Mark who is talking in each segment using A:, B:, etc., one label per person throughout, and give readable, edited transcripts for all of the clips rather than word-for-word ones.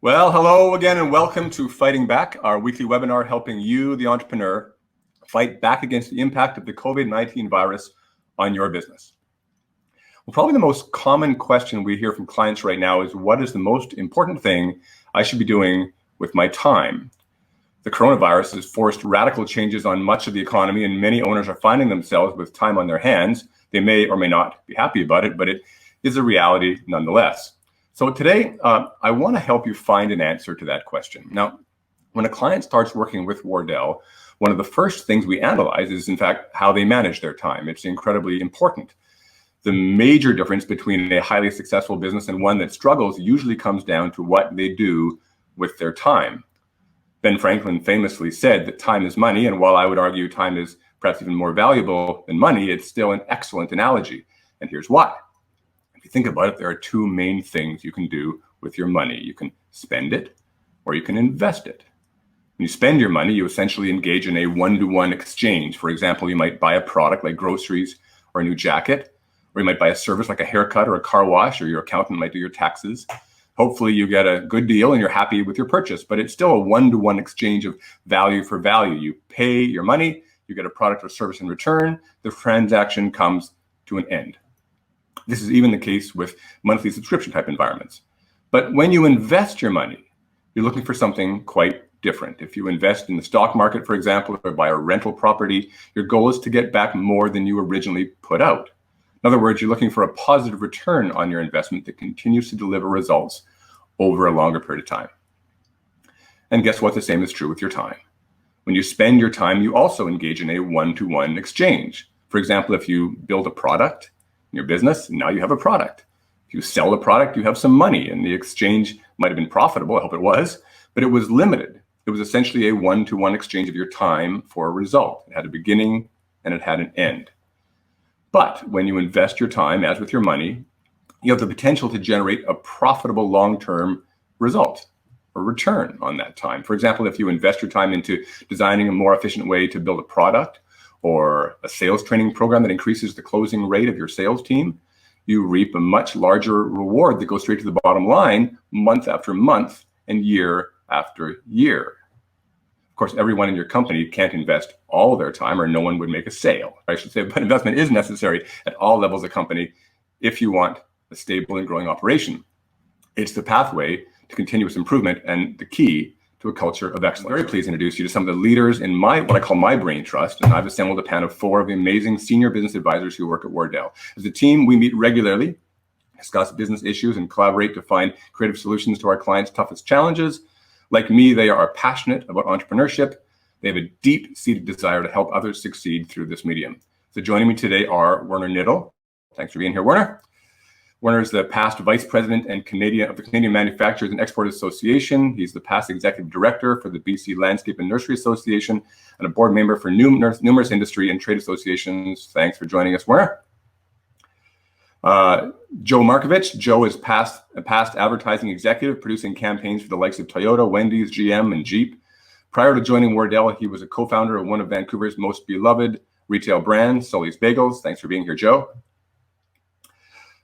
A: Well, hello again and welcome to Fighting Back, our weekly webinar helping you, the entrepreneur, fight back against the impact of the COVID-19 virus on your business. Well, probably the most common question we hear from clients right now is, what is the most important thing I should be doing with my time? The coronavirus has forced radical changes on much of the economy, and many owners are finding themselves with time on their hands. They may or may not be happy about it, but it is a reality nonetheless. So today, I want to help you find an answer to that question. Now, when a client starts working with Wardell, one of the first things we analyze is, in fact, how they manage their time. It's incredibly important. The major difference between a highly successful business and one that struggles usually comes down to what they do with their time. Ben Franklin famously said that time is money, and while I would argue time is perhaps even more valuable than money, it's still an excellent analogy. And here's why. If you think about it, there are two main things you can do with your money. You can spend it or you can invest it. When you spend your money, you essentially engage in a one-to-one exchange. For example, you might buy a product like groceries or a new jacket, or you might buy a service like a haircut or a car wash, or your accountant might do your taxes. Hopefully you get a good deal and you're happy with your purchase, but it's still a one-to-one exchange of value for value. You pay your money, you get a product or service in return, the transaction comes to an end. This is even the case with monthly subscription type environments. But when you invest your money, you're looking for something quite different. If you invest in the stock market, for example, or buy a rental property, your goal is to get back more than you originally put out. In other words, you're looking for a positive return on your investment that continues to deliver results over a longer period of time. And guess what? The same is true with your time. When you spend your time, you also engage in a one-to-one exchange. For example, if you build a product in your business, now you have a product. If you sell the product, you have some money, and the exchange might have been profitable, I hope it was, but it was limited. It was essentially a one-to-one exchange of your time for a result. It had a beginning and it had an end. But when you invest your time, as with your money, you have the potential to generate a profitable long-term result or return on that time. For example, if you invest your time into designing a more efficient way to build a product or a sales training program that increases the closing rate of your sales team, you reap a much larger reward that goes straight to the bottom line month after month and year after year. Of course, everyone in your company can't invest all their time, or no one would make a sale, I should say, but investment is necessary at all levels of company if you want a stable and growing operation. It's the pathway to continuous improvement and the key to a culture of excellence. I'm very pleased to introduce you to some of the leaders in what I call my brain trust, and I've assembled a panel of 4 of the amazing senior business advisors who work at Wardell. As a team, we meet regularly, discuss business issues, and collaborate to find creative solutions to our clients' toughest challenges. Like me, they are passionate about entrepreneurship. They have a deep-seated desire to help others succeed through this medium. So joining me today are Werner Niddle. Thanks for being here, Werner. Werner is the past vice president and of the Canadian Manufacturers and Exporters Association. He's the past executive director for the BC Landscape and Nursery Association and a board member for numerous industry and trade associations. Thanks for joining us, Werner. Joe Markovich. Joe is a past advertising executive, producing campaigns for the likes of Toyota, Wendy's, GM, and Jeep. Prior to joining Wardell, he was a co-founder of one of Vancouver's most beloved retail brands, Sully's Bagels. Thanks for being here, Joe.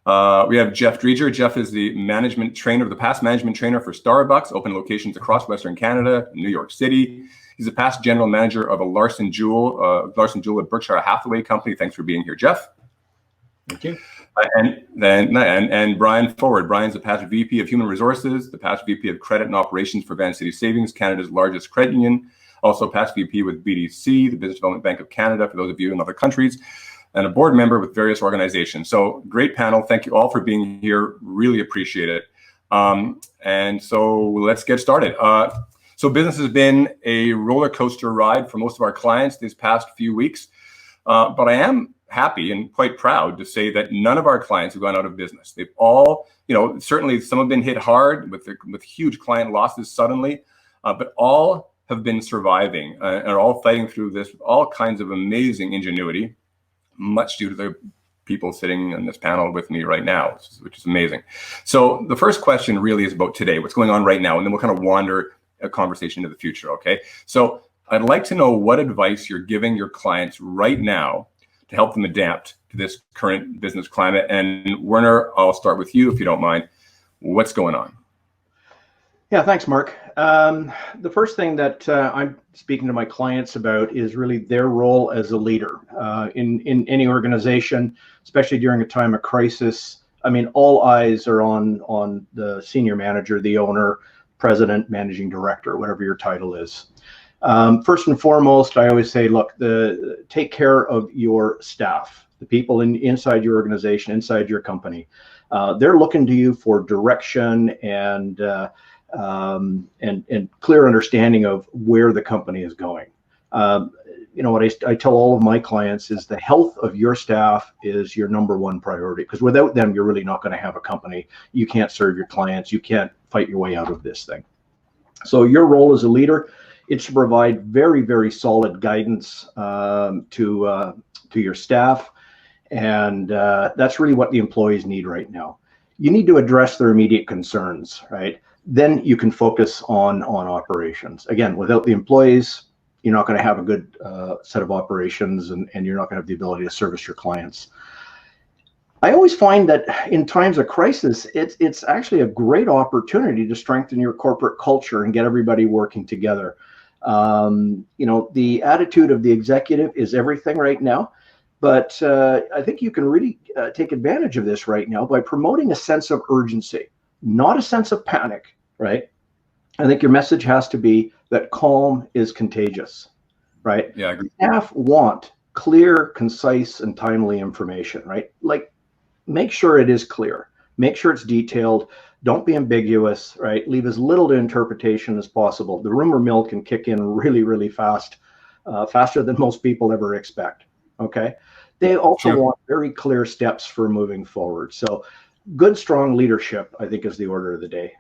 A: We have Jeff Dreger. Jeff is the past management trainer for Starbucks, open locations across Western Canada, New York City. He's a past general manager of a Larson Jewell at Berkshire Hathaway company. Thanks for being here, Jeff.
B: Thank you.
A: And Brian Forward. Brian's the past VP of Human Resources, the past VP of Credit and Operations for Van City Savings, Canada's largest credit union. Also past VP with BDC, the Business Development Bank of Canada, for those of you in other countries, and a board member with various organizations. So great panel. Thank you all for being here. Really appreciate it. And so let's get started. So business has been a roller coaster ride for most of our clients these past few weeks. But I am happy and quite proud to say that none of our clients have gone out of business. They've all, certainly some have been hit hard with huge client losses suddenly, but all have been surviving and are all fighting through this with all kinds of amazing ingenuity, much due to the people sitting on this panel with me right now, which is amazing. So the first question really is about today, what's going on right now, and then we'll kind of wander a conversation into the future, okay? So I'd like to know what advice you're giving your clients right now to help them adapt to this current business climate. And Werner, I'll start with you if you don't mind. What's going on?
B: Yeah, thanks, Mark. The first thing that I'm speaking to my clients about is really their role as a leader in any organization, especially during a time of crisis. I mean, all eyes are on the senior manager, the owner, president, managing director, whatever your title is. First and foremost, I always say, look, take care of your staff, the people inside your organization, inside your company. They're looking to you for direction and clear understanding of where the company is going. You know, what I tell all of my clients is the health of your staff is your number one priority, because without them, you're really not going to have a company. You can't serve your clients. You can't fight your way out of this thing. So your role as a leader, it's to provide very, very solid guidance to your staff. And that's really what the employees need right now. You need to address their immediate concerns, right? Then you can focus on operations. Again, without the employees, you're not going to have a good set of operations, and you're not going to have the ability to service your clients. I always find that in times of crisis, it's actually a great opportunity to strengthen your corporate culture and get everybody working together. You know, the attitude of the executive is everything right now. But I think you can really take advantage of this right now by promoting a sense of urgency, not a sense of panic, right? I think your message has to be that calm is contagious, right?
A: Yeah, I agree.
B: Staff want clear, concise, and timely information, right? Like, make sure it is clear. Make sure it's detailed. Don't be ambiguous, right? Leave as little to interpretation as possible. The rumor mill can kick in really, really fast, faster than most people ever expect, okay? They also want very clear steps for moving forward. So good, strong leadership, I think, is the order of the day.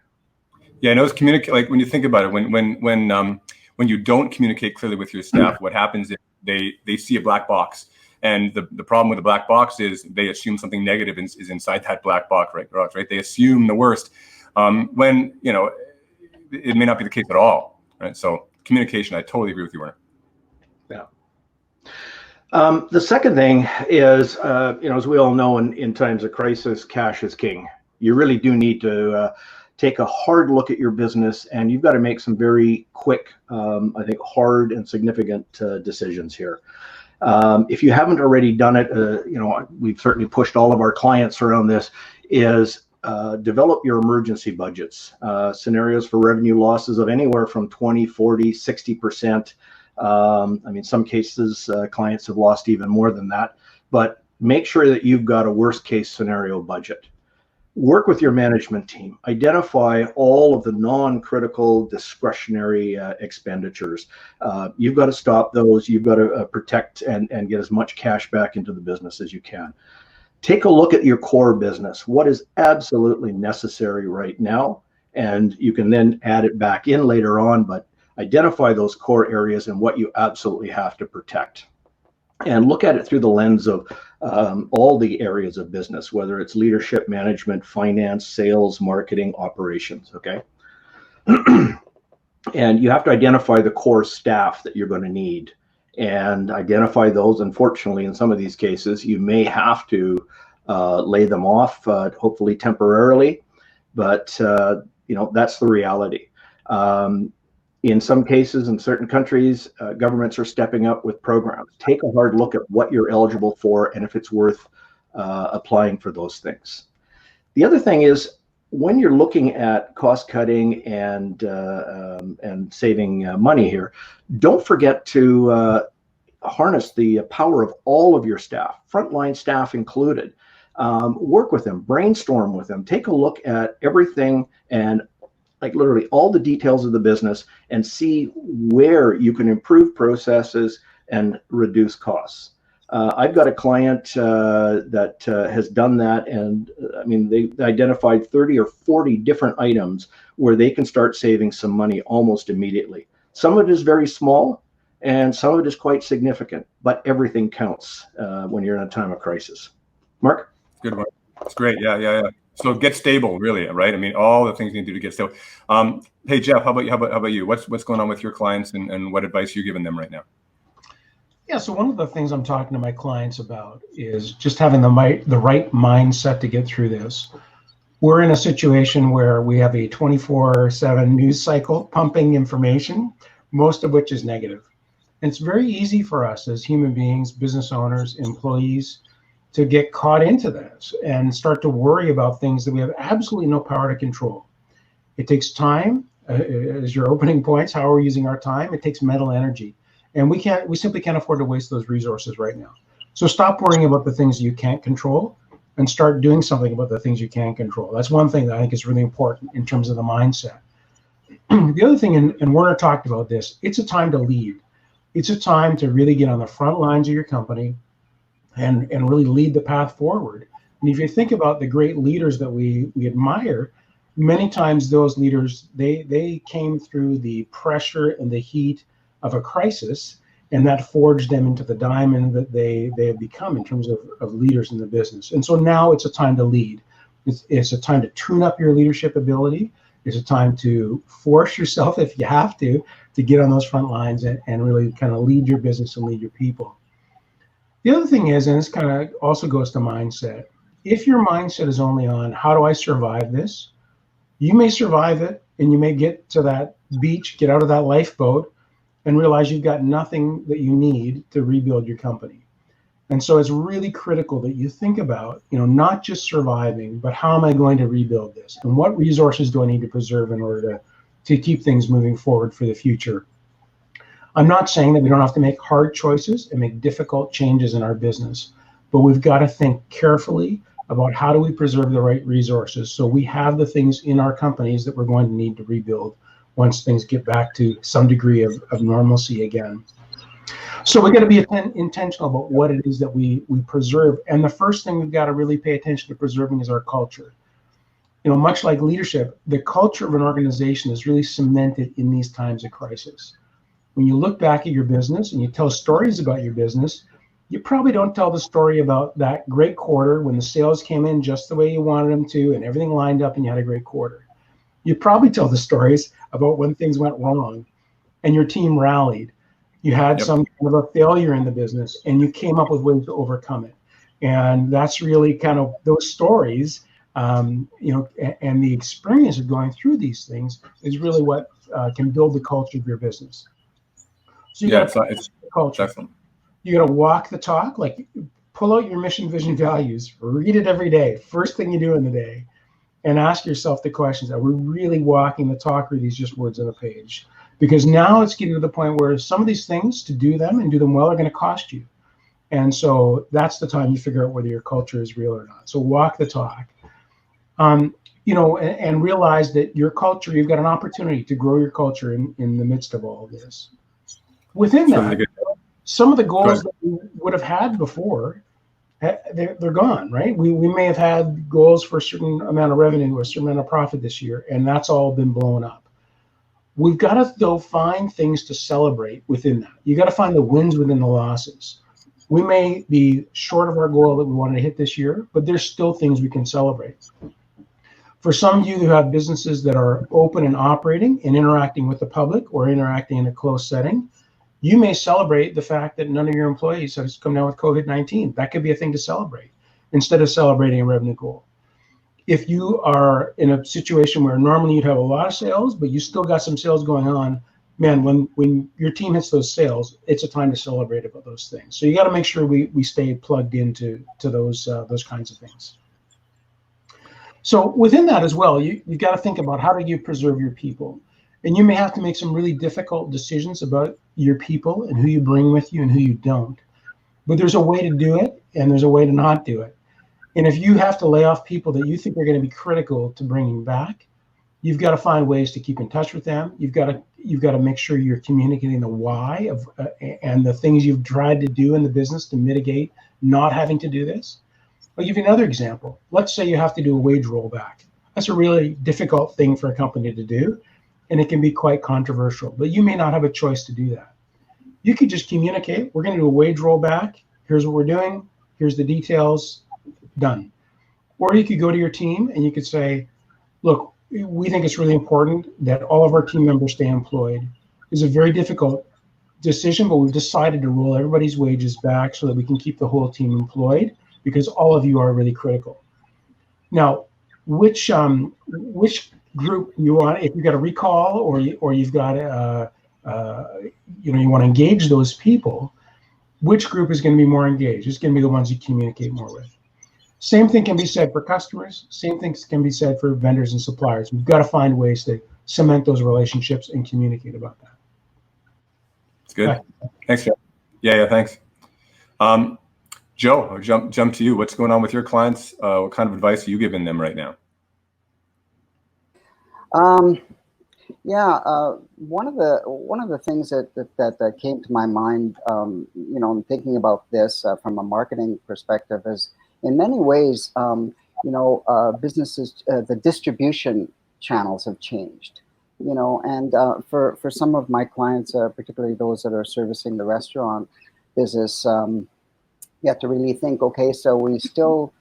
A: Yeah, I know it's communicate. Like when you think about it, when you don't communicate clearly with your staff, what happens is they see a black box, and the problem with the black box is they assume something negative is inside that black box, right? They assume the worst, when you know it may not be the case at all, right? So communication, I totally agree with you, Werner.
B: Yeah. The second thing is, you know, as we all know, in times of crisis, cash is king. You really do need to take a hard look at your business, and you've got to make some very quick, I think, hard and significant decisions here. If you haven't already done it, you know, we've certainly pushed all of our clients around this, is develop your emergency budgets, scenarios for revenue losses of anywhere from 20, 40, 60%. I mean, some cases, clients have lost even more than that, but make sure that you've got a worst case scenario budget. Work with your management team. Identify all of the non-critical discretionary expenditures. You've got to stop those. You've got to protect and get as much cash back into the business as you can. Take a look at your core business. What is absolutely necessary right now? And you can then add it back in later on, but identify those core areas and what you absolutely have to protect. And look at it through the lens of all the areas of business, whether it's leadership, management, finance, sales, marketing, operations, okay? And you have to identify the core staff that you're going to need and identify those. Unfortunately, in some of these cases, you may have to lay them off, hopefully temporarily, but you know, that's the reality. In some cases, in certain countries, governments are stepping up with programs. Take a hard look at what you're eligible for and if it's worth applying for those things. The other thing is, when you're looking at cost cutting and saving money here, don't forget to harness the power of all of your staff, frontline staff included. Work with them, brainstorm with them, take a look at everything and like literally all the details of the business and see where you can improve processes and reduce costs. I've got a client that has done that, and I mean, they identified 30 or 40 different items where they can start saving some money almost immediately. Some of it is very small and some of it is quite significant, but everything counts when you're in a time of crisis. Mark?
A: Good one. That's great. Yeah. So get stable, really, right? I mean, all the things you need to do to get stable. Hey, Jeff, how about you? What's going on with your clients, and what advice are you giving them right now?
C: Yeah, so one of the things I'm talking to my clients about is just having the right mindset to get through this. we're in a situation where we have a 24/7 news cycle pumping information, most of which is negative. And it's very easy for us as human beings, business owners, employees, to get caught into this and start to worry about things that we have absolutely no power to control. It takes time, as your opening points, how are we using our time? It takes mental energy. And we simply can't afford to waste those resources right now. So stop worrying about the things you can't control and start doing something about the things you can control. That's one thing that I think is really important in terms of the mindset. The other thing, and Werner talked about this, it's a time to lead. It's a time to really get on the front lines of your company and really lead the path forward. And if you think about the great leaders that we admire, many times those leaders, they came through the pressure and the heat of a crisis, and that forged them into the diamond that they have become in terms of leaders in the business. And so now it's a time to lead. It's a time to tune up your leadership ability. It's a time to force yourself, if you have to get on those front lines and really kind of lead your business and lead your people. The other thing is, and this kind of also goes to mindset, if your mindset is only on how do I survive this, you may survive it and you may get to that beach, get out of that lifeboat and realize you've got nothing that you need to rebuild your company. And so it's really critical that you think about, not just surviving, but how am I going to rebuild this? And what resources do I need to preserve in order to keep things moving forward for the future? I'm not saying that we don't have to make hard choices and make difficult changes in our business, but we've got to think carefully about how do we preserve the right resources so we have the things in our companies that we're going to need to rebuild once things get back to some degree of normalcy again. So we got to be intentional about what it is that we preserve. And the first thing we've got to really pay attention to preserving is our culture. Much like leadership, the culture of an organization is really cemented in these times of crisis. When you look back at your business and you tell stories about your business, you probably don't tell the story about that great quarter when the sales came in just the way you wanted them to and everything lined up and you had a great quarter. You probably tell the stories about when things went wrong and your team rallied. You had some kind of a failure in the business and you came up with ways to overcome it. And that's really kind of those stories, and the experience of going through these things is really what can build the culture of your business. So it's culture.
A: Excellent.
C: You got to walk the talk, like pull out your mission, vision, values, read it every day, first thing you do in the day, and ask yourself the questions. Are we really walking the talk, or are these just words on a page? Because now it's getting to the point where some of these things, to do them and do them well, are going to cost you. And so that's the time you figure out whether your culture is real or not. So walk the talk, and realize that your culture, you've got an opportunity to grow your culture in the midst of all of this. Within that, some of the goals that we would have had before, they're gone, right? We may have had goals for a certain amount of revenue or a certain amount of profit this year, and that's all been blown up. We've got to, though, find things to celebrate within that. You got to find the wins within the losses. We may be short of our goal that we wanted to hit this year, but there's still things we can celebrate. For some of you who have businesses that are open and operating and interacting with the public or interacting in a closed setting, you may celebrate the fact that none of your employees have come down with COVID-19. That could be a thing to celebrate instead of celebrating a revenue goal. If you are in a situation where normally you'd have a lot of sales, but you still got some sales going on, man, when your team hits those sales, it's a time to celebrate about those things. So you got to make sure we stay plugged into those kinds of things. So within that as well, you've got to think about how do you preserve your people. And you may have to make some really difficult decisions about your people and who you bring with you and who you don't. But there's a way to do it and there's a way to not do it. And if you have to lay off people that you think are going to be critical to bringing back, you've got to find ways to keep in touch with them. You've got to make sure you're communicating the why of and the things you've tried to do in the business to mitigate not having to do this. I'll give you another example. Let's say you have to do a wage rollback. That's a really difficult thing for a company to do, and it can be quite controversial, but you may not have a choice to do that. You could just communicate, we're going to do a wage rollback. Here's what we're doing. Here's the details. Done. Or you could go to your team and you could say, look, we think it's really important that all of our team members stay employed. It's a very difficult decision, but we've decided to roll everybody's wages back so that we can keep the whole team employed because all of you are really critical. Now, which group you want. If you've got a recall or you've got you want to engage those people, which group is going to be more engaged? It's going to be the ones you communicate more with. Same thing can be said for customers. Same things can be said for vendors and suppliers. We've got to find ways to cement those relationships and communicate about that.
A: It's good. Thanks, Joe. Yeah, thanks. Joe, I'll jump to you. What's going on with your clients? What kind of advice are you giving them right now?
D: One of the things that came to my mind, in thinking about this from a marketing perspective, is in many ways, businesses, the distribution channels have changed. And for some of my clients, particularly those that are servicing the restaurant business, you have to really think, okay, so we still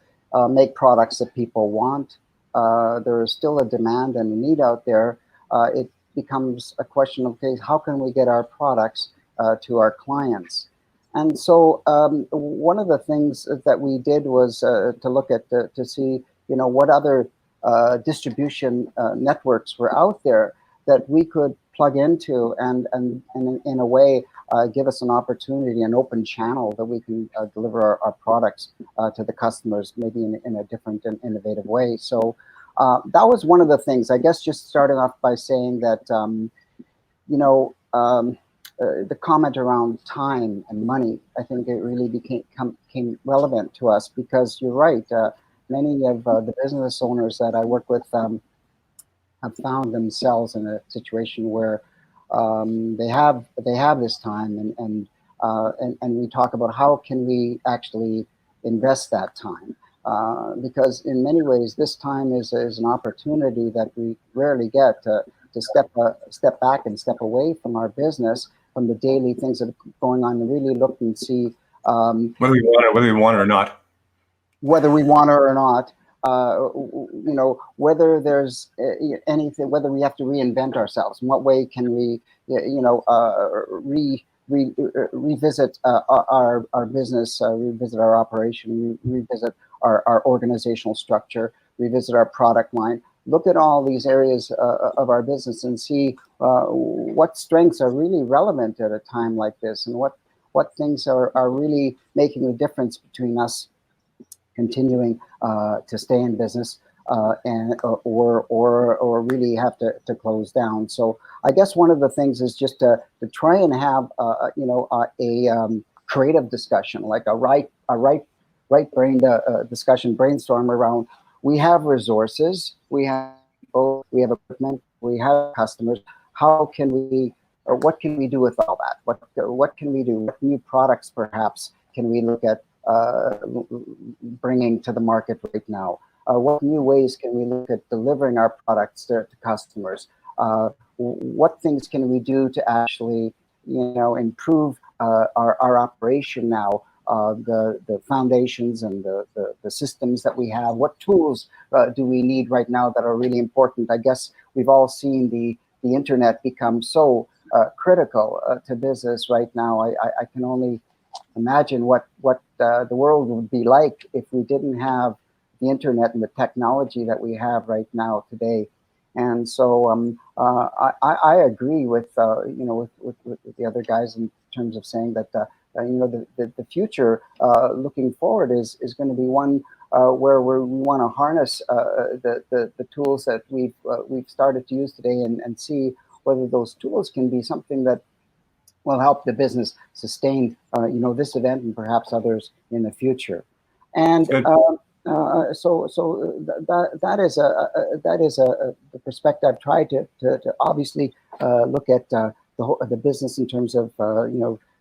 D: make products that people want. There is still a demand and a need out there. It becomes a question of, okay, how can we get our products to our clients? And so one of the things that we did was to look at to see, what other distribution networks were out there that we could plug into and in a way give us an opportunity, an open channel that we can deliver our products to the customers, maybe in a different and innovative way. So that was one of the things, I guess, just starting off by saying that, the comment around time and money, I think it really became relevant to us, because you're right. Many of the business owners that I work with have found themselves in a situation where they have this time, and we talk about how can we actually invest that time, because in many ways this time is an opportunity that we rarely get to step back and step away from our business, from the daily things that are going on, and really look and see
A: whether we want it or not.
D: Whether we want it or not, whether there's anything, whether we have to reinvent ourselves. In what way can we, revisit our business, revisit our operation, revisit our organizational structure, revisit our product line. Look at all these areas of our business and see what strengths are really relevant at a time like this, and what things are really making a difference between us continuing to stay in business or really have to close down. So I guess one of the things is just to try and have a creative discussion, like a right-brained discussion, brainstorm around. We have resources, we have people, we have equipment, we have customers. How can we, or what can we do with all that? What can we do? What new products perhaps can we look at bringing to the market right now? What new ways can we look at delivering our products to customers? What things can we do to actually, improve our operation now? The foundations and the systems that we have. What tools do we need right now that are really important? I guess we've all seen the internet become so critical to business right now. I can only imagine what the world would be like if we didn't have the internet and the technology that we have right now today. And so I agree with the other guys in terms of saying that the future looking forward is going to be one where we want to harness the tools that we've started to use today and see whether those tools can be something that will help the business sustain this event and perhaps others in the future. And so that is the perspective I've tried to obviously look at the business in terms of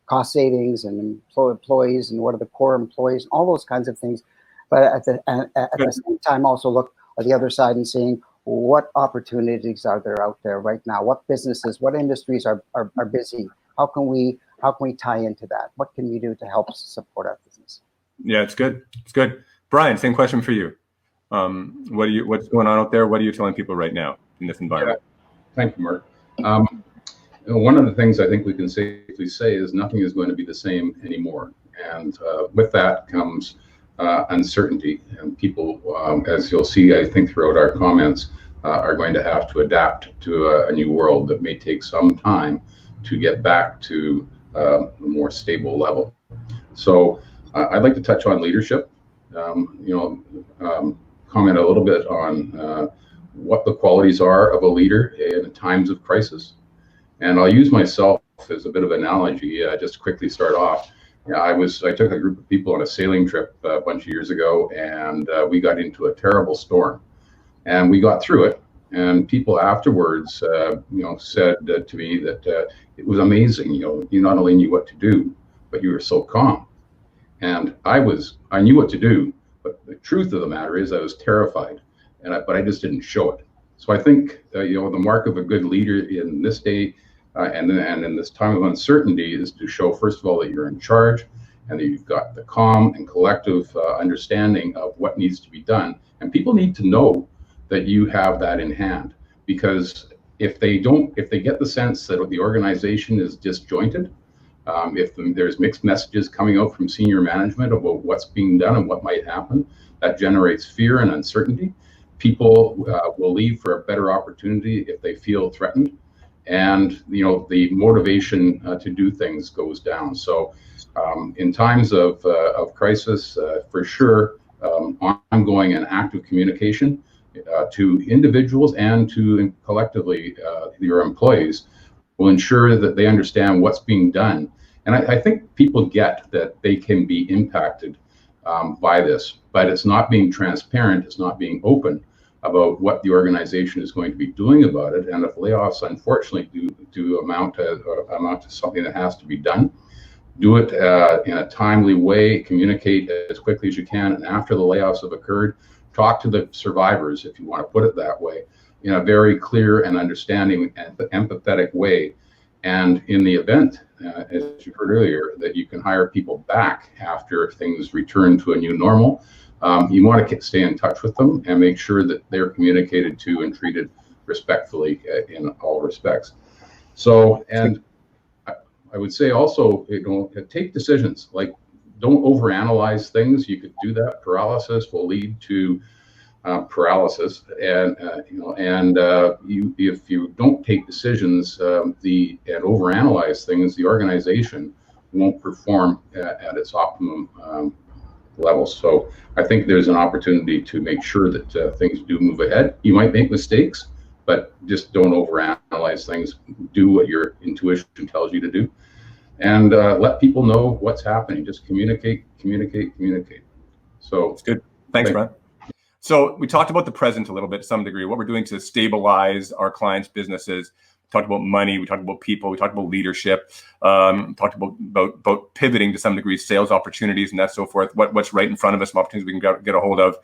D: cost savings and employees and what are the core employees, all those kinds of things. But at the same time, also look at the other side and seeing what opportunities are there out there right now. What businesses, what industries are busy? How can we tie into that? What can we do to help support our business?
A: Yeah, it's good. It's good. Brian, same question for you. What's going on out there? What are you telling people right now in this environment?
E: Yeah. Thank you, Mark. One of the things I think we can safely say is nothing is going to be the same anymore. And with that comes uncertainty, and people, as you'll see, I think throughout our comments, are going to have to adapt to a new world that may take some time to get back to a more stable level. So I'd like to touch on leadership, comment a little bit on what the qualities are of a leader in times of crisis. And I'll use myself as a bit of an analogy, just to quickly start off. I took a group of people on a sailing trip a bunch of years ago, and we got into a terrible storm, and we got through it. And people afterwards, said to me that it was amazing. You not only knew what to do, but you were so calm. And I knew what to do, but the truth of the matter is I was terrified, but I just didn't show it. So I think the mark of a good leader in this day and in this time of uncertainty is to show, first of all, that you're in charge and that you've got the calm and collective understanding of what needs to be done. And people need to know that you have that in hand, because if they get the sense that the organization is disjointed, if there's mixed messages coming out from senior management about what's being done and what might happen, that generates fear and uncertainty. People will leave for a better opportunity if they feel threatened, and the motivation to do things goes down. So in times of crisis, for sure, ongoing and active communication to individuals and to collectively your employees will ensure that they understand what's being done. And I think people get that they can be impacted by this, but it's not being transparent, it's not being open about what the organization is going to be doing about it. And if layoffs, unfortunately, do amount to something that has to be done, do it in a timely way, communicate as quickly as you can, and after the layoffs have occurred, talk to the survivors, if you want to put it that way, in a very clear and understanding and empathetic way. And in the event, as you heard earlier, that you can hire people back after things return to a new normal, you want to stay in touch with them and make sure that they're communicated to and treated respectfully in all respects. So, and I would say also, take decisions. Like, don't overanalyze things. You could do that. Paralysis will lead to paralysis, and if you don't take decisions and overanalyze things, the organization won't perform at its optimum levels. So I think there's an opportunity to make sure that things do move ahead. You might make mistakes, but just don't overanalyze things. Do what your intuition tells you to do, and let people know what's happening. Just communicate. So
A: it's good. Thanks, Brian. So we talked about the present a little bit to some degree, what we're doing to stabilize our clients' businesses. We talked about money, we talked about people, we talked about leadership, talked about pivoting to some degree, sales opportunities and that so forth, what's right in front of us, some opportunities we can get a hold of.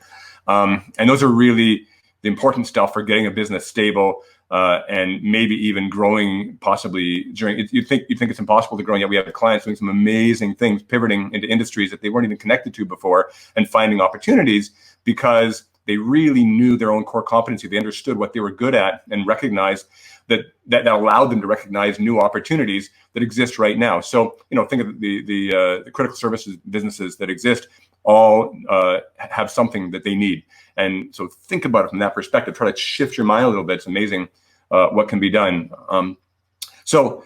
A: And those are really the important stuff for getting a business stable and maybe even growing possibly during, you think it's impossible to grow, yet we have clients doing some amazing things, pivoting into industries that they weren't even connected to before and finding opportunities because they really knew their own core competency. They understood what they were good at and recognized that allowed them to recognize new opportunities that exist right now. So, think of the critical services businesses that exist all have something that they need. And so think about it from that perspective, try to shift your mind a little bit. It's amazing what can be done. So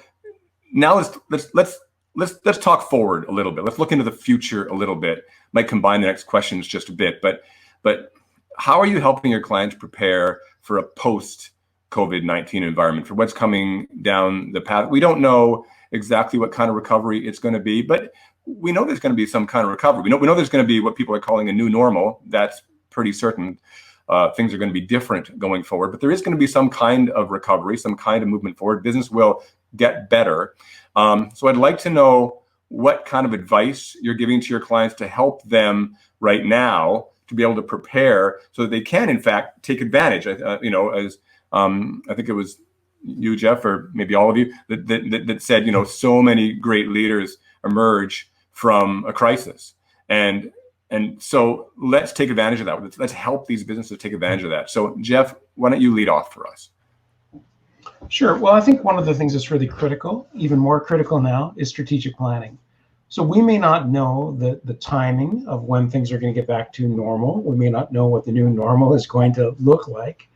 A: now let's talk forward a little bit. Let's look into the future a little bit. Might combine the next questions just a bit, but how are you helping your clients prepare for a post-COVID-19 environment, for what's coming down the path? We don't know exactly what kind of recovery it's going to be, but we know there's going to be some kind of recovery. We know there's going to be what people are calling a new normal. That's pretty certain. Things are going to be different going forward, but there is going to be some kind of recovery, some kind of movement forward. Business will get better. So I'd like to know what kind of advice you're giving to your clients to help them right now to be able to prepare so that they can, in fact, take advantage. As I think it was you, Jeff, or maybe all of you, that said, so many great leaders emerge from a crisis, and so let's take advantage of that. Let's help these businesses take advantage of that. So, Jeff, why don't you lead off for us?
C: Sure. Well, I think one of the things that's really critical, even more critical now, is strategic planning. So we may not know the timing of when things are going to get back to normal. We may not know what the new normal is going to look like,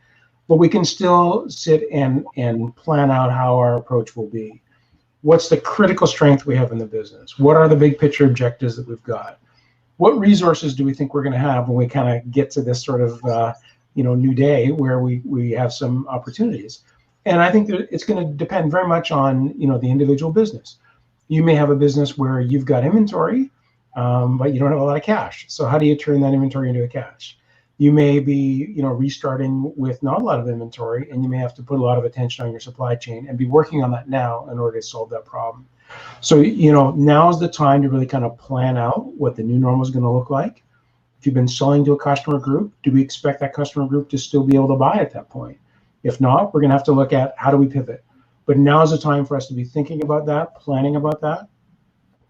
C: but we can still sit and plan out how our approach will be. What's the critical strength we have in the business? What are the big picture objectives that we've got? What resources do we think we're going to have when we kind of get to this sort of new day where we have some opportunities? And I think that it's going to depend very much on the individual business. You may have a business where you've got inventory, but you don't have a lot of cash. So how do you turn that inventory into a cash? You may be, restarting with not a lot of inventory, and you may have to put a lot of attention on your supply chain and be working on that now in order to solve that problem. So, now is the time to really kind of plan out what the new normal is going to look like. If you've been selling to a customer group, do we expect that customer group to still be able to buy at that point? If not, we're going to have to look at how do we pivot. But now is the time for us to be thinking about that, planning about that.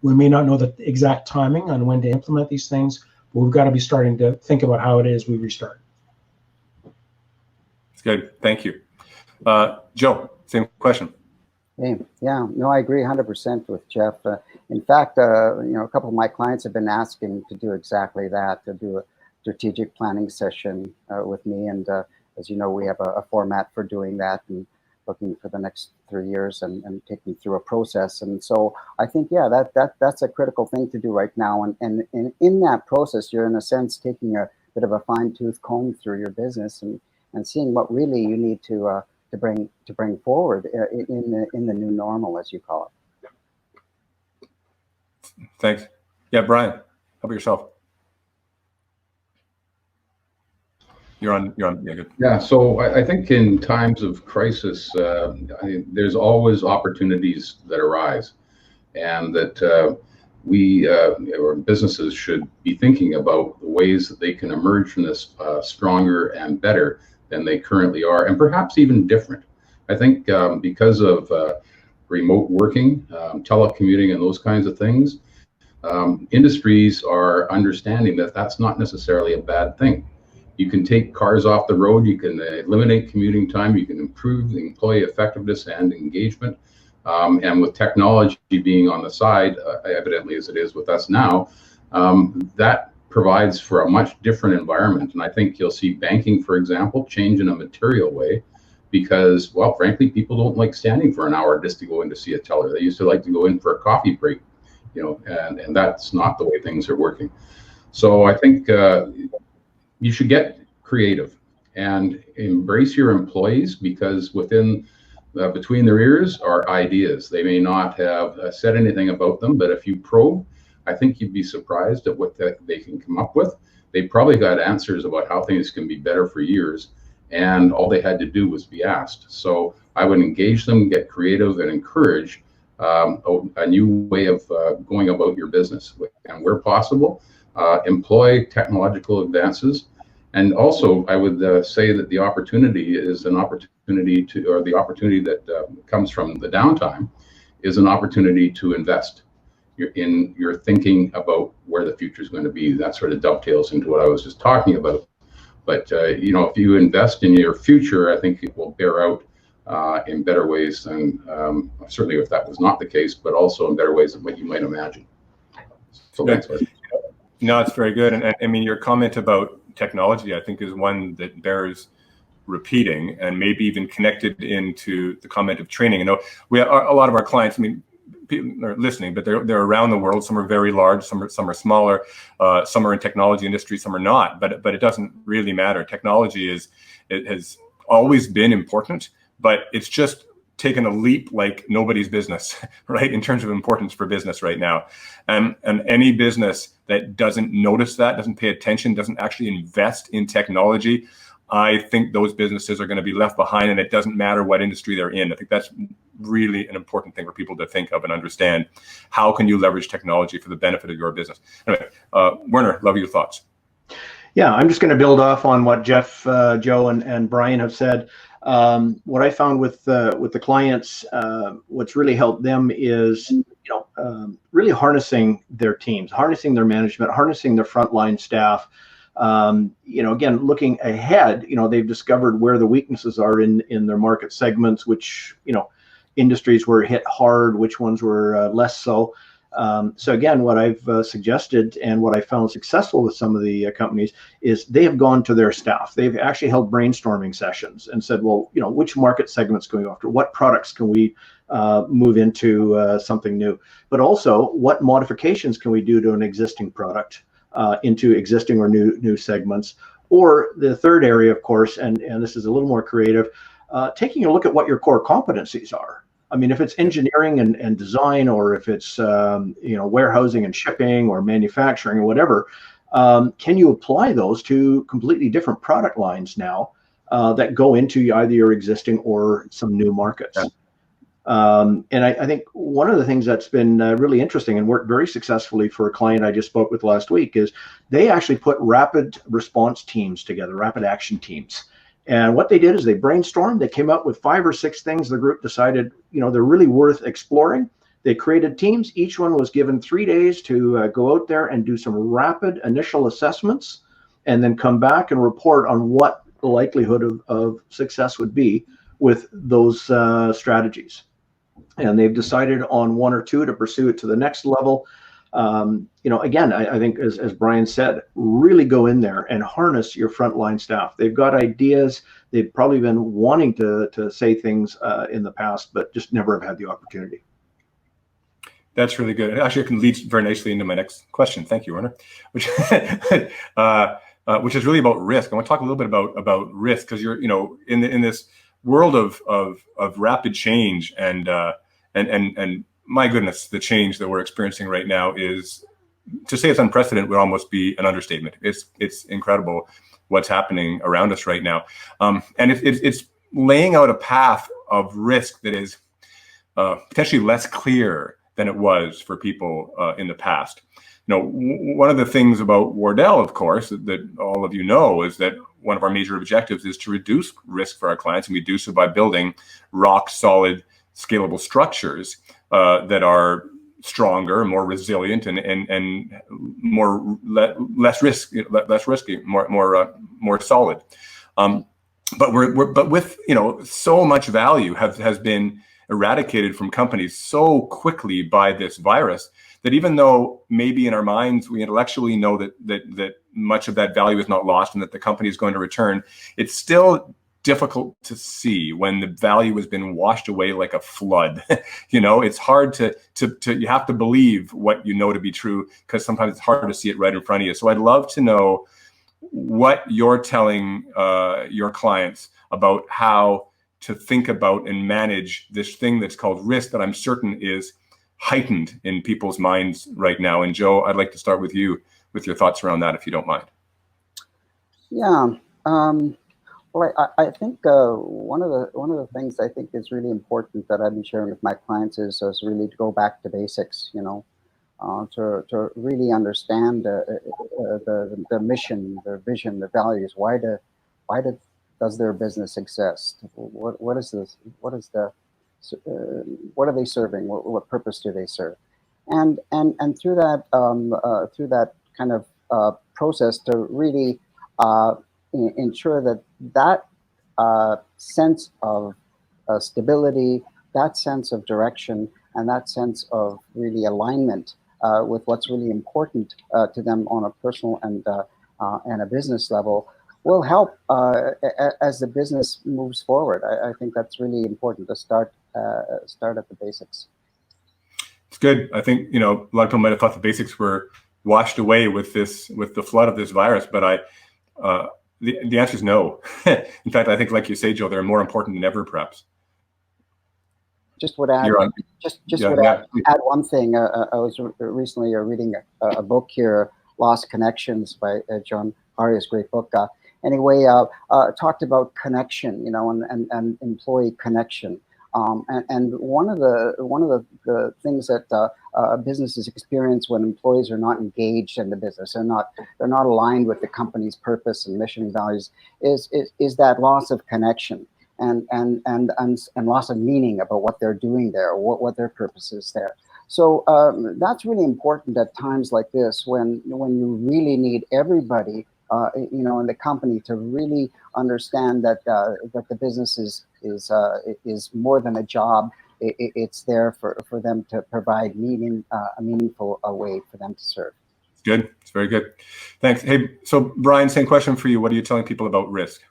C: We may not know the exact timing on when to implement these things, but we've got to be starting to think about how it is we restart.
A: That's good. Thank you. Joe, same question.
D: Hey, yeah, no, I agree 100% with Jeff. In fact, a couple of my clients have been asking to do exactly that, to do a strategic planning session with me. And as you know, we have a format for doing that and looking for the next 3 years and taking through a process. And so I think, yeah, that's a critical thing to do right now. And in that process, you're in a sense taking a bit of a fine-tooth comb through your business and seeing what really you need to bring forward in the new normal, as you call it.
A: Thanks. Yeah, Brian, how about yourself? You're on. Yeah, good.
E: Yeah, so I think in times of crisis, there's always opportunities that arise, and that we or businesses should be thinking about the ways that they can emerge from this stronger and better than they currently are, and perhaps even different. I think because of remote working, telecommuting, and those kinds of things, industries are understanding that that's not necessarily a bad thing. You can take cars off the road, you can eliminate commuting time, you can improve the employee effectiveness and engagement. And with technology being on the side, evidently as it is with us now, that provides for a much different environment. And I think you'll see banking, for example, change in a material way because, well, frankly, people don't like standing for an hour just to go in to see a teller. They used to like to go in for a coffee break, and that's not the way things are working. So I think you should get creative and embrace your employees because between their ears are ideas. They may not have said anything about them, but if you probe, I think you'd be surprised at what they can come up with. They probably got answers about how things can be better for years, and all they had to do was be asked. So I would engage them, get creative, and encourage a new way of going about your business. And where possible, employ technological advances. And also, I would say that the opportunity is an opportunity the opportunity that comes from the downtime is an opportunity to invest in your thinking about where the future is going to be. That sort of dovetails into what I was just talking about. But, if you invest in your future, I think it will bear out in better ways than, certainly if that was not the case, but also in better ways than what you might imagine. So thanks.
A: No, it's very good. And I mean, your comment about technology, I think, is one that bears repeating and maybe even connected into the comment of training. We have a lot of our clients, I mean, people are listening, but they're around the world. Some are very large, some are smaller, some are in technology industry, some are not, but it doesn't really matter. Technology has always been important, but it's just taken a leap like nobody's business, right? In terms of importance for business right now. And any business that doesn't notice that, doesn't pay attention, doesn't actually invest in technology, I think those businesses are going to be left behind, and it doesn't matter what industry they're in. I think that's really an important thing for people to think of and understand. How can you leverage technology for the benefit of your business? Anyway, Werner, love your thoughts.
B: Yeah, I'm just going to build off on what Jeff, Joe, and Brian have said. What I found with the clients, what's really helped them is really harnessing their teams, harnessing their management, harnessing their frontline staff. Again, looking ahead, they've discovered where the weaknesses are in their market segments, which industries were hit hard, which ones were less so. So again, what I've suggested and what I found successful with some of the companies is they have gone to their staff. They've actually held brainstorming sessions and said, well, which market segments can we go after? What products can we move into something new? But also, what modifications can we do to an existing product into existing or new segments? Or the third area, of course, and this is a little more creative, taking a look at what your core competencies are. I mean, if it's engineering and design, or if it's warehousing and shipping or manufacturing or whatever, can you apply those to completely different product lines now that go into either your existing or some new markets? Yeah. And I think one of the things that's been really interesting and worked very successfully for a client I just spoke with last week is they actually put rapid response teams together, rapid action teams. And what they did is they brainstormed, they came up with 5 or 6 things the group decided, they're really worth exploring. They created teams. Each one was given 3 days to go out there and do some rapid initial assessments and then come back and report on what the likelihood of success would be with those strategies. And they've decided on 1 or 2 to pursue it to the next level. Again, I think as Brian said, really go in there and harness your frontline staff. They've got ideas. They've probably been wanting to say things in the past, but just never have had the opportunity.
A: That's really good. Actually, it can lead very nicely into my next question. Thank you, Werner, which is really about risk. I want to talk a little bit about risk, because you're in this world of rapid change and my goodness, the change that we're experiencing right now is, to say it's unprecedented would almost be an understatement. It's incredible what's happening around us right now, and it's laying out a path of risk that is potentially less clear than it was for people in the past. One of the things about Wardell, of course, that all of you know, is that one of our major objectives is to reduce risk for our clients, and we do so by building rock solid, scalable structures that are stronger, more resilient, and less risky, more solid. But with so much value has been eradicated from companies so quickly by this virus, that even though maybe in our minds we intellectually know that much of that value is not lost and that the company is going to return, it's still difficult to see when the value has been washed away like a flood. It's hard to you have to believe what you know to be true, because sometimes it's hard to see it right in front of you. So I'd love to know what you're telling your clients about how to think about and manage this thing that's called risk, that I'm certain is heightened in people's minds right now. And Joe, I'd like to start with you with your thoughts around that, if you don't mind.
D: Yeah. Well, I think one of the things I think is really important that I've been sharing with my clients is really to go back to basics. To really understand the mission, their vision, their values. Why does their business exist? What are they serving? What purpose do they serve? And through that kind of process, to really ensure that sense of stability, that sense of direction, and that sense of really alignment with what's really important to them on a personal and a business level will help as the business moves forward. I think that's really important to start at the basics.
A: It's good. I think a lot of people might have thought the basics were washed away with the flood of this virus, but the answer is no. In fact, I think, like you say, Joe, they're more important than ever, perhaps.
D: Just would add, add one thing. I was recently reading a book here, Lost Connections by John Arias, great book. Anyway, talked about connection, and employee connection. And one of the things that businesses experience when employees are not engaged in the business, they're not aligned with the company's purpose and mission and values, is that loss of connection and loss of meaning about what they're doing there, or what their purpose is there. So that's really important at times like this, when you really need everybody in the company to really understand that the business is more than a job, it's there for them to provide a meaningful way for them to serve.
A: Good. It's very good. Thanks. Hey, so Brian, same question for you. What are you telling people about risk?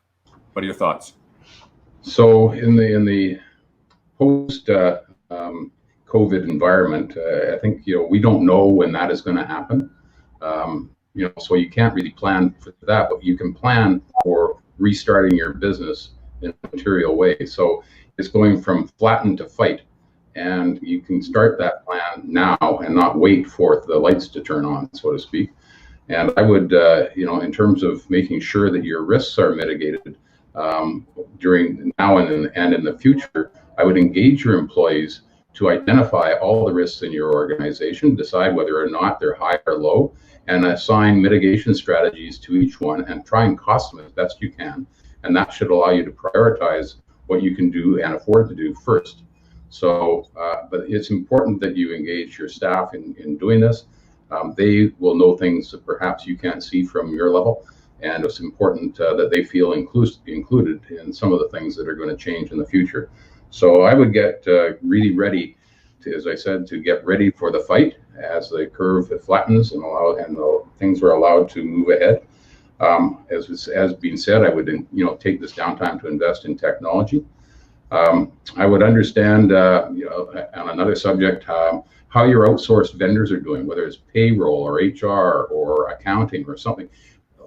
A: What are your thoughts?
E: So in the post COVID environment, I think we don't know when that is going to happen. So you can't really plan for that, but you can plan for restarting your business in a material way. So it's going from flatten to fight, and you can start that plan now and not wait for the lights to turn on, so to speak. And I would, in terms of making sure that your risks are mitigated during now and in the future, I would engage your employees to identify all the risks in your organization, decide whether or not they're high or low, and assign mitigation strategies to each one and try and cost them as best you can. And that should allow you to prioritize what you can do and afford to do first. So, but it's important that you engage your staff in doing this. They will know things that perhaps you can't see from your level. And it's important that they feel included in some of the things that are going to change in the future. So I would get really ready to, as I said, to get ready for the fight as the curve flattens and the things are allowed to move ahead. As being said, I would take this downtime to invest in technology. I would understand, on another subject, how your outsourced vendors are doing, whether it's payroll or HR or accounting or something.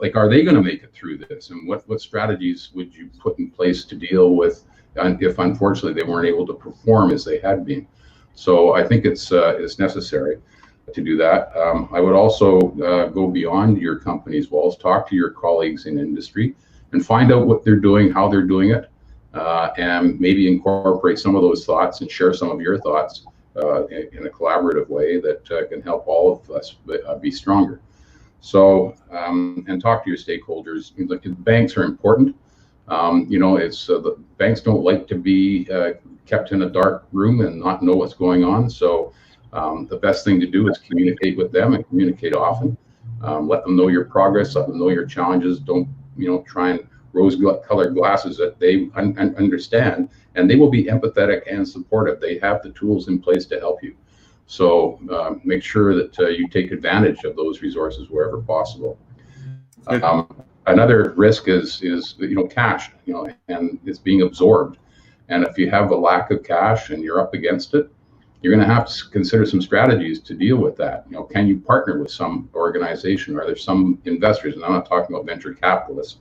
E: Like, are they going to make it through this? And what strategies would you put in place to deal with if unfortunately they weren't able to perform as they had been? So I think it's necessary to do that. I would also go beyond your company's walls, talk to your colleagues in industry, and find out what they're doing, how they're doing it, and maybe incorporate some of those thoughts and share some of your thoughts in a collaborative way that can help all of us be stronger. So, and talk to your stakeholders. Like, banks are important. The banks don't like to be kept in a dark room and not know what's going on. So the best thing to do is communicate with them and communicate often. Let them know your progress, let them know your challenges. Don't, try and rose-colored glasses that they understand, and they will be empathetic and supportive. They have the tools in place to help you. So make sure that you take advantage of those resources wherever possible. Another risk is cash, and it's being absorbed. And if you have a lack of cash and you're up against it, you're going to have to consider some strategies to deal with that. Can you partner with some organization? Are there some investors? And I'm not talking about venture capitalists,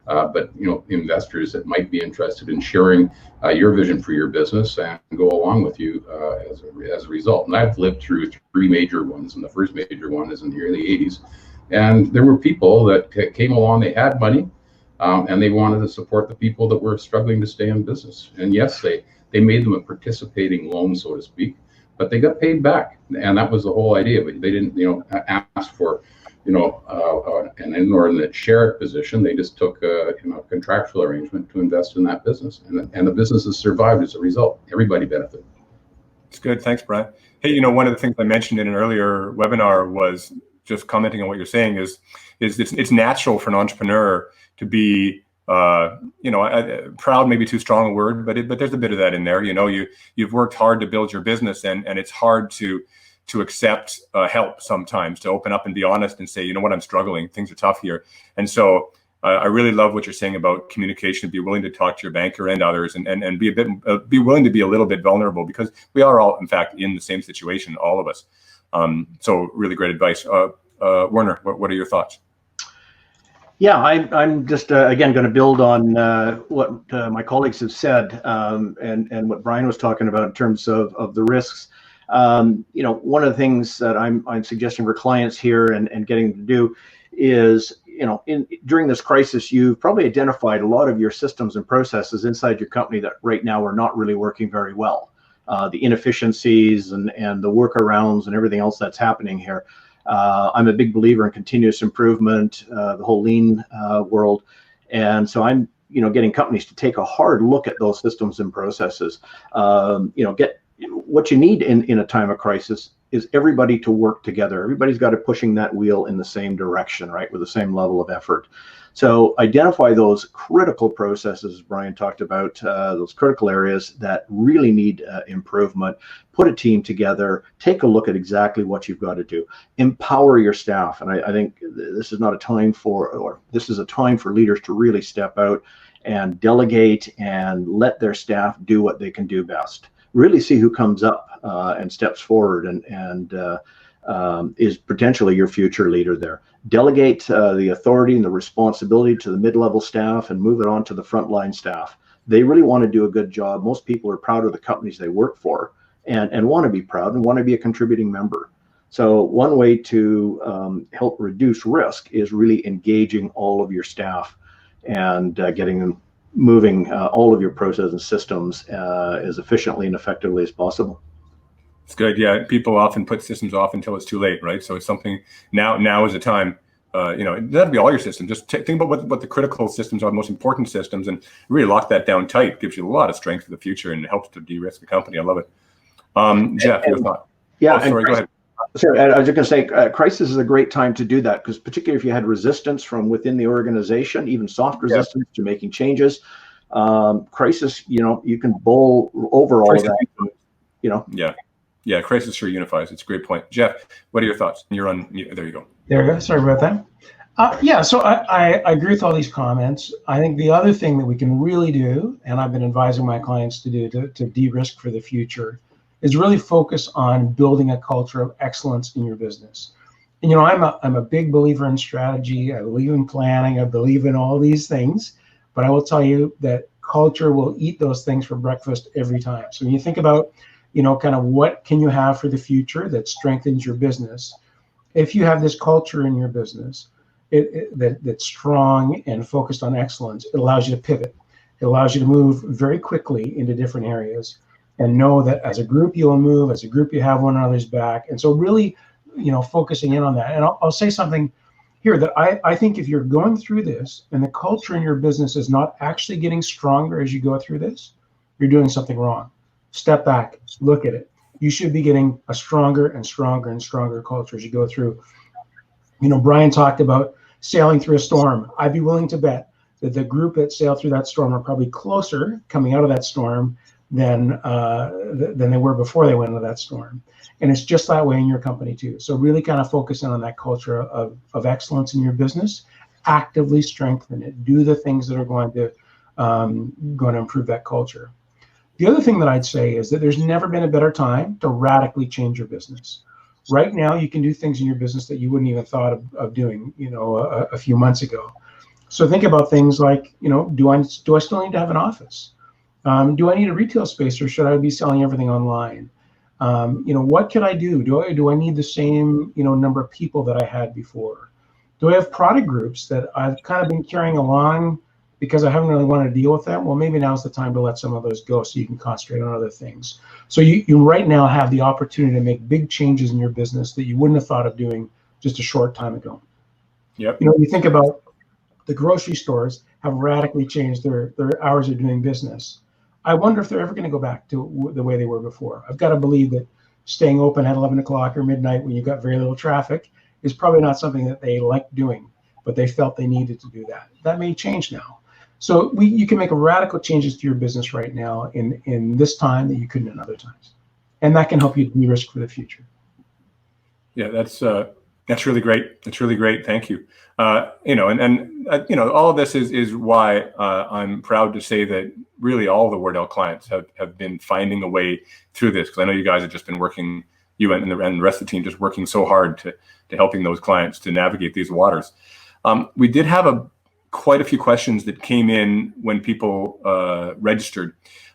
E: but investors that might be interested in sharing your vision for your business and go along with you as a result. And I've lived through 3 major ones, and the first major one is in the early 80s. And there were people that came along, they had money, and they wanted to support the people that were struggling to stay in business. And yes, they made them a participating loan, so to speak, but they got paid back. And that was the whole idea. But they didn't, ask for, an inordinate share position. They just took a contractual arrangement to invest in that business. And the business has survived as a result. Everybody benefited.
A: It's good. Thanks, Brian. Hey, one of the things I mentioned in an earlier webinar was just commenting on what you're saying is it's natural for an entrepreneur to be proud, maybe too strong a word, but there's a bit of that in there. You've worked hard to build your business, and it's hard to accept help sometimes, to open up and be honest and say, I'm struggling, things are tough here. And so I really love what you're saying about communication. Be willing to talk to your banker and others, and be willing to be a little bit vulnerable, because we are all, in fact, in the same situation, all of us. So really great advice. Werner, what are your thoughts?
B: Yeah, I'm just, again, going to build on what my colleagues have said, and what Brian was talking about in terms of the risks. One of the things that I'm suggesting for clients here and getting to do is, during this crisis, you've probably identified a lot of your systems and processes inside your company that right now are not really working very well. The inefficiencies and the workarounds and everything else that's happening here. I'm a big believer in continuous improvement, the whole lean world. And so I'm, getting companies to take a hard look at those systems and processes. Get what you need in a time of crisis is everybody to work together. Everybody's got to pushing that wheel in the same direction, right, with the same level of effort. So identify those critical processes Brian talked about, those critical areas that really need improvement. Put a team together, take a look at exactly what you've got to do. Empower your staff. And I think this is not a time for, or this is a time for leaders to really step out and delegate and let their staff do what they can do best. Really see who comes up and steps forward and is potentially your future leader there. Delegate the authority and the responsibility to the mid-level staff and move it on to the frontline staff. They really want to do a good job. Most people are proud of the companies they work for and want to be proud and want to be a contributing member. So one way to help reduce risk is really engaging all of your staff and getting them moving all of your processes and systems as efficiently and effectively as possible.
A: It's good. Yeah, people often put systems off until it's too late, right? So it's something now is the time. It doesn't have to be all your systems. Just think about what the critical systems are, the most important systems, and really lock that down tight. Gives you a lot of strength for the future and helps to de-risk the company. I love it. Jeff, your thought?
B: Yeah,
A: sorry, go ahead.
B: Sorry, I was just going to say, crisis is a great time to do that, because particularly if you had resistance from within the organization, even soft resistance to making changes, crisis, you can bowl over all of that.
A: Yeah, crisis sure unifies. It's a great point. Jeff, what are your thoughts? You're on. There you go.
C: There you go. Sorry about that. So I agree with all these comments. I think the other thing that we can really do, and I've been advising my clients to do to de-risk for the future, is really focus on building a culture of excellence in your business. And I'm a big believer in strategy. I believe in planning. I believe in all these things. But I will tell you that culture will eat those things for breakfast every time. So when you think about kind of what can you have for the future that strengthens your business? If you have this culture in your business that's strong and focused on excellence, it allows you to pivot. It allows you to move very quickly into different areas and know that as a group you'll move, as a group you have one another's back. And so really, focusing in on that. And I'll say something here that I think if you're going through this and the culture in your business is not actually getting stronger as you go through this, you're doing something wrong. Step back, look at it. You should be getting a stronger and stronger and stronger culture as you go through. Brian talked about sailing through a storm. I'd be willing to bet that the group that sailed through that storm are probably closer coming out of that storm than they were before they went into that storm. And it's just that way in your company too. So really kind of focusing on that culture of excellence in your business, actively strengthen it, do the things that are going to improve that culture. The other thing that I'd say is that there's never been a better time to radically change your business. Right now, you can do things in your business that you wouldn't even thought of doing, a few months ago. So think about things like, do I still need to have an office? Do I need a retail space, or should I be selling everything online? What could I do? Do I need the same, number of people that I had before? Do I have product groups that I've kind of been carrying along because I haven't really wanted to deal with them? Well, maybe now's the time to let some of those go so you can concentrate on other things. So you right now have the opportunity to make big changes in your business that you wouldn't have thought of doing just a short time ago.
A: Yep.
C: You think about the grocery stores have radically changed their hours of doing business. I wonder if they're ever going to go back to the way they were before. I've got to believe that staying open at 11 o'clock or midnight when you've got very little traffic is probably not something that they like doing, but they felt they needed to do that. That may change now. So you can make radical changes to your business right now in this time that you couldn't in other times. And that can help you de-risk for the future.
A: Yeah, that's really great. It's really great. Thank you. All of this is why I'm proud to say that really all the Wardell clients have been finding a way through this, because I know you guys have just been working, you and the rest of the team just working so hard to helping those clients to navigate these waters. We did have quite a few questions that came in when people registered.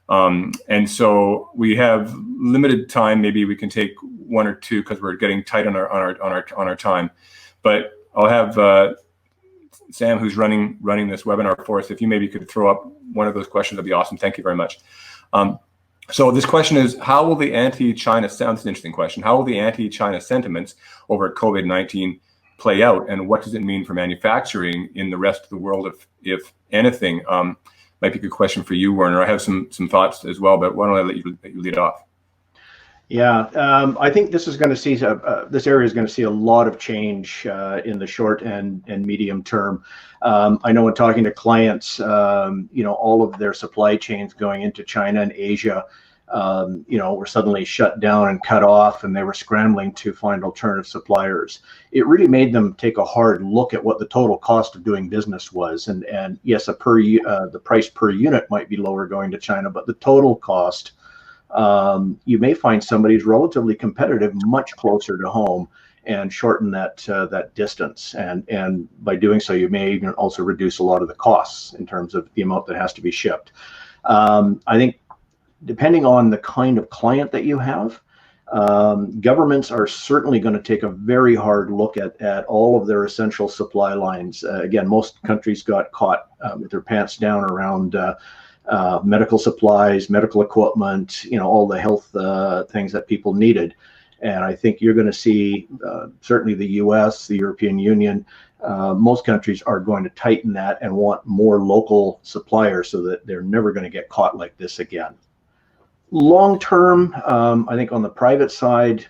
A: And so we have limited time. Maybe we can take one or two because we're getting tight on our time. But I'll have Sam, who's running this webinar for us, if you maybe could throw up one of those questions, that'd be awesome. Thank you very much. So this question is, how will the anti-China, sounds an interesting question, how will the anti-China sentiments over COVID-19 play out, and what does it mean for manufacturing in the rest of the world, if anything? Might be a good question for you, Werner. I have some thoughts as well, but why don't I let you lead off?
B: Yeah, I think this is going to see this area is going to see a lot of change in the short and medium term. I know in talking to clients, all of their supply chains going into China and Asia, were suddenly shut down and cut off, and they were scrambling to find alternative suppliers. It really made them take a hard look at what the total cost of doing business was, and yes, the price per unit might be lower going to China, but the total cost. You may find somebody's relatively competitive much closer to home and shorten that distance. And by doing so, you may even also reduce a lot of the costs in terms of the amount that has to be shipped. I think depending on the kind of client that you have, governments are certainly going to take a very hard look at all of their essential supply lines. Again, most countries got caught with their pants down around medical supplies, medical equipment, all the health things that people needed. And I think you're going to see certainly the US, the European Union, most countries are going to tighten that and want more local suppliers so that they're never going to get caught like this again. Long term, I think on the private side,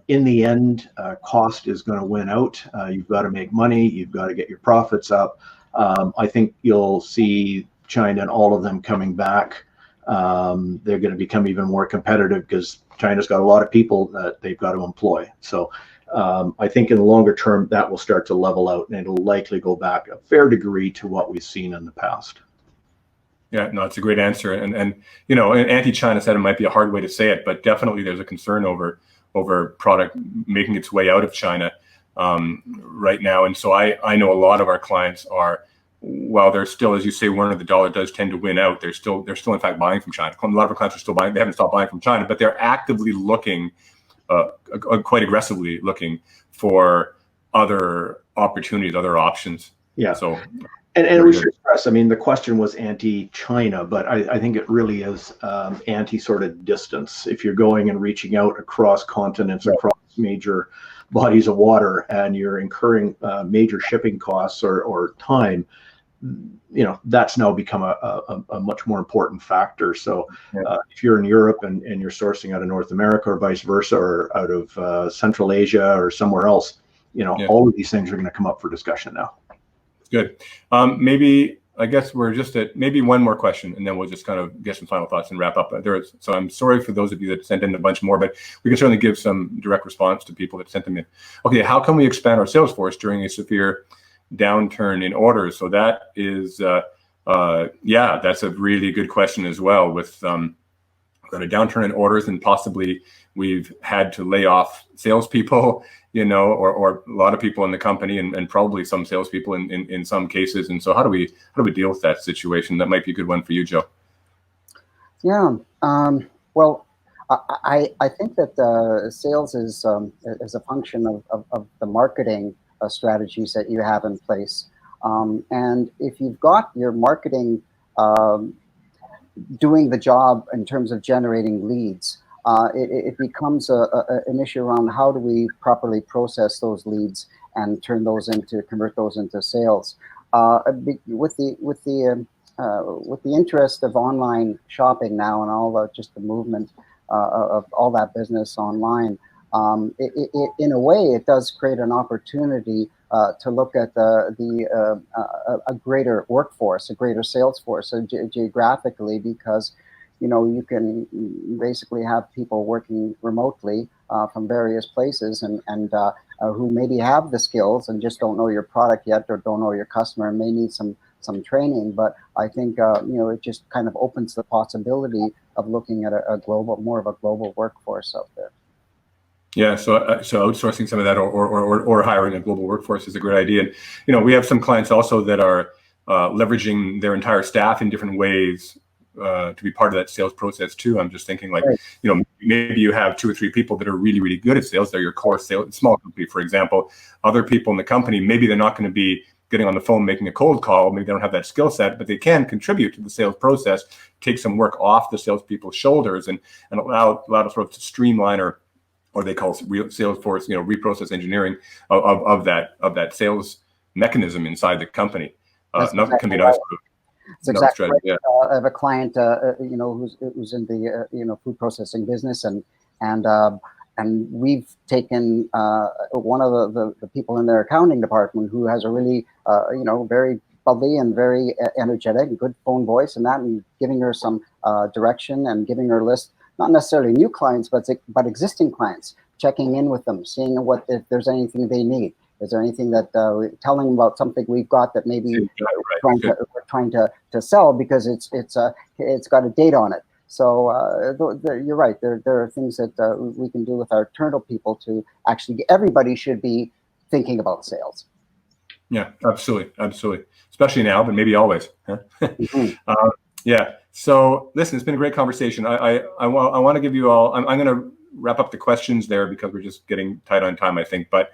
B: in the end, cost is going to win out. You've got to make money. You've got to get your profits up. I think you'll see China and all of them coming back. They're going to become even more competitive because China's got a lot of people that they've got to employ. So I think in the longer term, that will start to level out, and it'll likely go back a fair degree to what we've seen in the past.
A: Yeah, no, it's a great answer. And anti-China said it might be a hard way to say it, but definitely there's a concern over product making its way out of China right now. And so I know a lot of our clients are, while they're still, as you say, where the dollar does tend to win out, they're still in fact buying from China. A lot of our clients are still buying. They haven't stopped buying from China, but they're actively looking, quite aggressively looking for other opportunities, other options.
B: Yeah.
A: So,
B: and we should stress, I mean, the question was anti-China, but I think it really is anti sort of distance. If you're going and reaching out across continents, right, across major bodies of water, and you're incurring major shipping costs or time, that's now become a much more important factor. So if you're in Europe and you're sourcing out of North America or vice versa, or out of Central Asia or somewhere else, all of these things are going to come up for discussion now.
A: Good. Maybe, I guess we're just at maybe one more question, and then we'll just kind of get some final thoughts and wrap up. So I'm sorry for those of you that sent in a bunch more, but we can certainly give some direct response to people that sent them in. Okay, how can we expand our sales force during a severe downturn in orders? So that is, that's a really good question as well. With got a downturn in orders, and possibly we've had to lay off salespeople, or a lot of people in the company, and probably some salespeople in some cases. And so how do we deal with that situation? That might be a good one for you, Joe.
D: Yeah. Well, I think that sales is a function of the marketing strategies that you have in place. And if you've got your marketing doing the job in terms of generating leads, it becomes an issue around how do we properly process those leads and convert those into sales. With the interest of online shopping now, and all just the movement of all that business online, in a way, it does create an opportunity to look at a greater workforce, a greater sales force, geographically, because you can basically have people working remotely from various places, and who maybe have the skills and just don't know your product yet, or don't know your customer, and may need some training. But I think it just kind of opens the possibility of looking at more of a global workforce out there.
A: Yeah, so outsourcing some of that, or hiring a global workforce is a great idea. And we have some clients also that are leveraging their entire staff in different ways to be part of that sales process too. I'm just thinking, like, right, maybe you have 2 or 3 people that are really, really good at sales. They're your core sales, small company, for example. Other people in the company, maybe they're not going to be getting on the phone, making a cold call. Maybe they don't have that skill set, but they can contribute to the sales process, take some work off the salespeople's shoulders, and allow us sort of to streamline, or they call Salesforce, reprocess engineering of that sales mechanism inside the company. Nothing can be done.
D: It's exactly right. Yeah. I have a client, who's in the food processing business, and And we've taken one of the people in their accounting department who has a really, very bubbly and very energetic, good phone voice, and giving her some direction and giving her a list, not necessarily new clients, but existing clients, checking in with them, seeing if there's anything they need. Is there anything that telling them about something we've got that maybe we're trying to sell because it's got a date on it. So you're right. There are things that we can do with our internal people to actually. Everybody should be thinking about sales.
A: Yeah, absolutely, especially now, but maybe always. Huh?
D: Mm-hmm.
A: Yeah. So listen, it's been a great conversation. I want to give you all. I'm going to wrap up the questions there because we're just getting tight on time, I think. But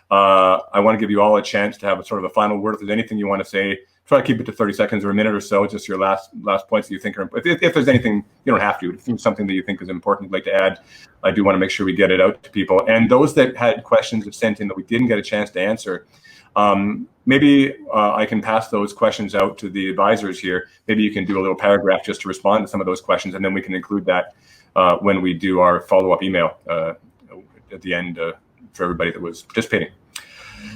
A: I want to give you all a chance to have a sort of a final word. If there's anything you want to say, try to keep it to 30 seconds or a minute or so. Just your last points that you think are. If there's anything, you don't have to. If there's something that you think is important, you'd like to add, I do want to make sure we get it out to people. And those that had questions that sent in that we didn't get a chance to answer. Maybe I can pass those questions out to the advisors here. Maybe you can do a little paragraph just to respond to some of those questions, and then we can include that when we do our follow-up email at the end for everybody that was participating.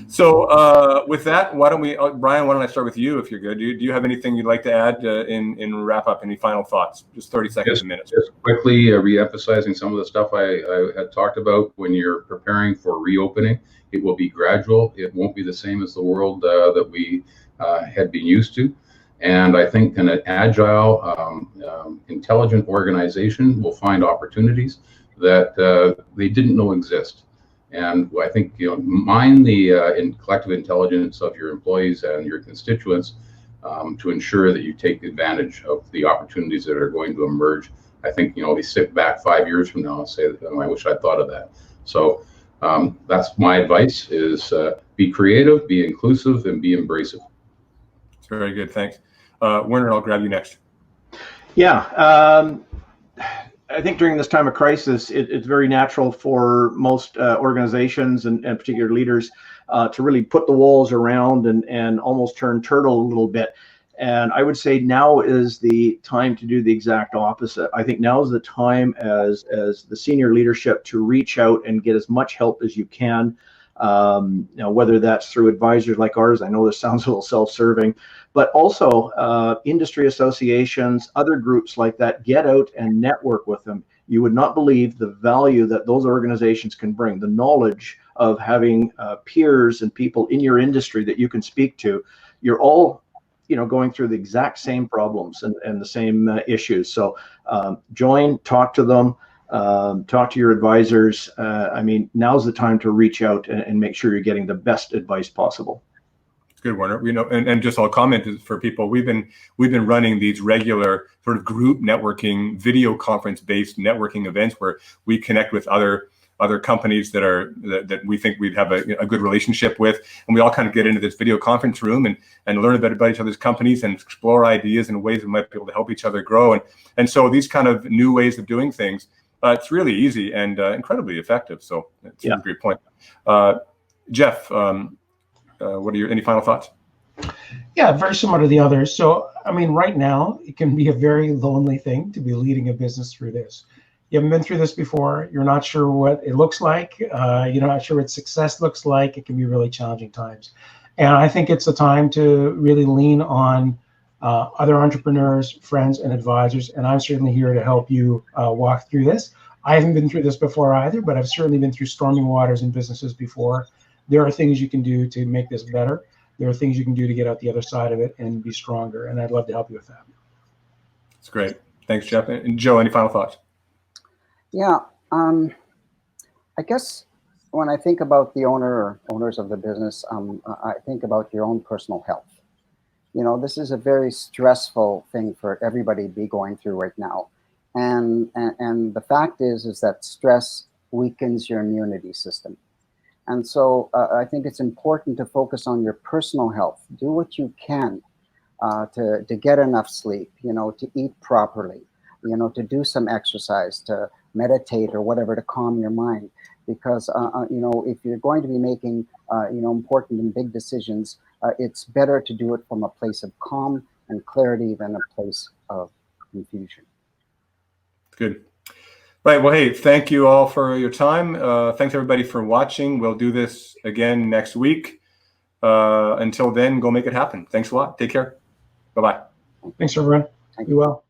A: So with that, why don't we, Brian, why don't I start with you if you're good? Do you have anything you'd like to add in wrap up? Any final thoughts? Just 30 seconds, a minute.
E: Just quickly re-emphasizing some of the stuff I had talked about when you're preparing for reopening. It will be gradual. It won't be the same as the world that we had been used to. And I think an agile, intelligent organization will find opportunities that they didn't know exist. And I think, mine the collective intelligence of your employees and your constituents to ensure that you take advantage of the opportunities that are going to emerge. I think, we sit back 5 years from now and say, I wish I'd thought of that. So that's my advice is be creative, be inclusive, and be embracive.
A: It's very good. Thanks. Werner, I'll grab you next.
B: Yeah. I think during this time of crisis, it's very natural for most organizations and particular leaders to really put the walls around and almost turn turtle a little bit. And I would say now is the time to do the exact opposite. I think now is the time as the senior leadership to reach out and get as much help as you can. Whether that's through advisors like ours, I know this sounds a little self-serving, but also industry associations, other groups like that, get out and network with them. You would not believe the value that those organizations can bring, the knowledge of having peers and people in your industry that you can speak to. You're all going through the exact same problems and the same issues. So join, talk to them. Talk to your advisors. Now's the time to reach out and make sure you're getting the best advice possible.
A: It's good, Werner. And just I'll comment for people. We've been running these regular sort of group networking, video conference based networking events where we connect with other companies that we think we'd have a good relationship with, and we all kind of get into this video conference room and learn a bit about each other's companies and explore ideas and ways we might be able to help each other grow. And so these kind of new ways of doing things. It's really easy and incredibly effective. So it's a great point. Jeff, what are any final thoughts?
C: Yeah, very similar to the others. So, right now, it can be a very lonely thing to be leading a business through this. You haven't been through this before. You're not sure what it looks like. You're not sure what success looks like. It can be really challenging times. And I think it's a time to really lean on other entrepreneurs, friends, and advisors. And I'm certainly here to help you walk through this. I haven't been through this before either, but I've certainly been through stormy waters in businesses before. There are things you can do to make this better. There are things you can do to get out the other side of it and be stronger. And I'd love to help you with that.
A: That's great. Thanks, Jeff. And Joe, any final thoughts?
D: Yeah. I guess when I think about the owner or owners of the business, I think about your own personal health. This is a very stressful thing for everybody to be going through right now. And the fact is that stress weakens your immunity system. And so I think it's important to focus on your personal health. Do what you can to get enough sleep, to eat properly, to do some exercise, to meditate or whatever to calm your mind. Because, if you're going to be making, important and big decisions, it's better to do it from a place of calm and clarity than a place of confusion.
A: Good. Right. Well, hey, thank you all for your time. Thanks everybody for watching. We'll do this again next week. Until then, go make it happen. Thanks a lot. Take care. Bye-bye.
C: Thanks, everyone.
D: Thank
C: Be well.